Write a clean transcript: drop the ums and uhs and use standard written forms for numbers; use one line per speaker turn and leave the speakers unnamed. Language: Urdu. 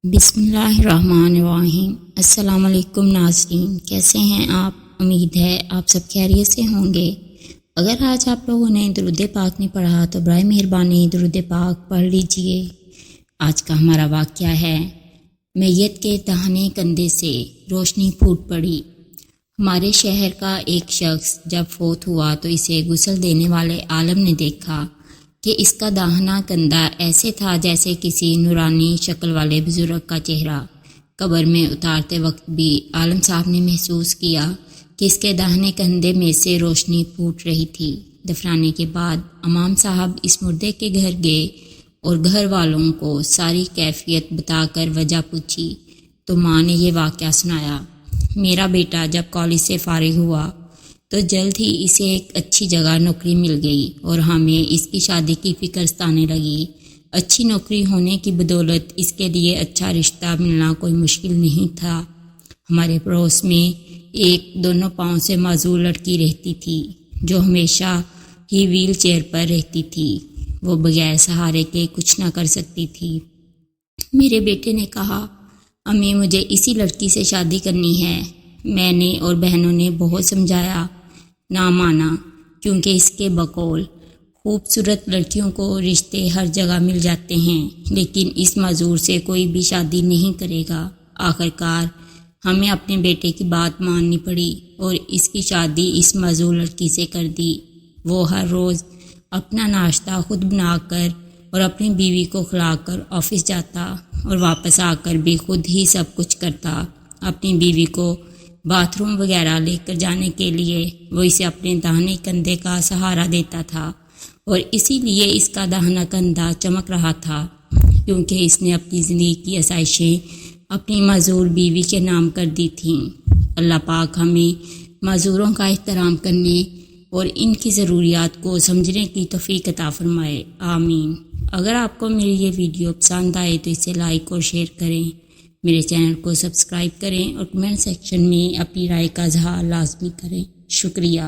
بسم اللہ الرحمن الرحیم۔ السلام علیکم ناظرین، کیسے ہیں آپ؟ امید ہے آپ سب خیریت سے ہوں گے۔ اگر آج آپ لوگوں نے درود پاک نہیں پڑھا تو برائے مہربانی درود پاک پڑھ لیجئے۔ آج کا ہمارا واقعہ ہے میت کے داہنے کندھے سے روشنی پھوٹ پڑی۔ ہمارے شہر کا ایک شخص جب فوت ہوا تو اسے غسل دینے والے عالم نے دیکھا کہ اس کا داہنا کندھا ایسے تھا جیسے کسی نورانی شکل والے بزرگ کا چہرہ۔ قبر میں اتارتے وقت بھی عالم صاحب نے محسوس کیا کہ اس کے داہنے کندھے میں سے روشنی پھوٹ رہی تھی۔ دفنانے کے بعد امام صاحب اس مردے کے گھر گئے اور گھر والوں کو ساری کیفیت بتا کر وجہ پوچھی تو ماں نے یہ واقعہ سنایا۔ میرا بیٹا جب کالج سے فارغ ہوا تو جلد ہی اسے ایک اچھی جگہ نوکری مل گئی اور ہمیں اس کی شادی کی فکر ستانے لگی۔ اچھی نوکری ہونے کی بدولت اس کے لیے اچھا رشتہ ملنا کوئی مشکل نہیں تھا۔ ہمارے پڑوس میں ایک دونوں پاؤں سے معذور لڑکی رہتی تھی جو ہمیشہ ہی ویل چیئر پر رہتی تھی۔ وہ بغیر سہارے کے کچھ نہ کر سکتی تھی۔ میرے بیٹے نے کہا، امی مجھے اسی لڑکی سے شادی کرنی ہے۔ میں نے اور بہنوں نے بہت سمجھایا، نہ مانا، کیونکہ اس کے بقول خوبصورت لڑکیوں کو رشتے ہر جگہ مل جاتے ہیں، لیکن اس معذور سے کوئی بھی شادی نہیں کرے گا۔ آخرکار ہمیں اپنے بیٹے کی بات ماننی پڑی اور اس کی شادی اس معذور لڑکی سے کر دی۔ وہ ہر روز اپنا ناشتہ خود بنا کر اور اپنی بیوی کو کھلا کر آفس جاتا اور واپس آ کر بھی خود ہی سب کچھ کرتا۔ اپنی بیوی کو باتھ روم وغیرہ لے کر جانے کے لیے وہ اسے اپنے داہنے کندھے کا سہارا دیتا تھا اور اسی لیے اس کا داہنا کندھا چمک رہا تھا، کیونکہ اس نے اپنی زندگی کی آسائشیں اپنی معذور بیوی کے نام کر دی تھیں۔ اللہ پاک ہمیں معذوروں کا احترام کرنے اور ان کی ضروریات کو سمجھنے کی توفیق عطا فرمائے، آمین۔ اگر آپ کو میری یہ ویڈیو پسند آئے تو اسے لائک اور شیئر کریں، میرے چینل کو سبسکرائب کریں اور کمنٹ سیکشن میں اپنی رائے کا اظہار لازمی کریں۔ شکریہ۔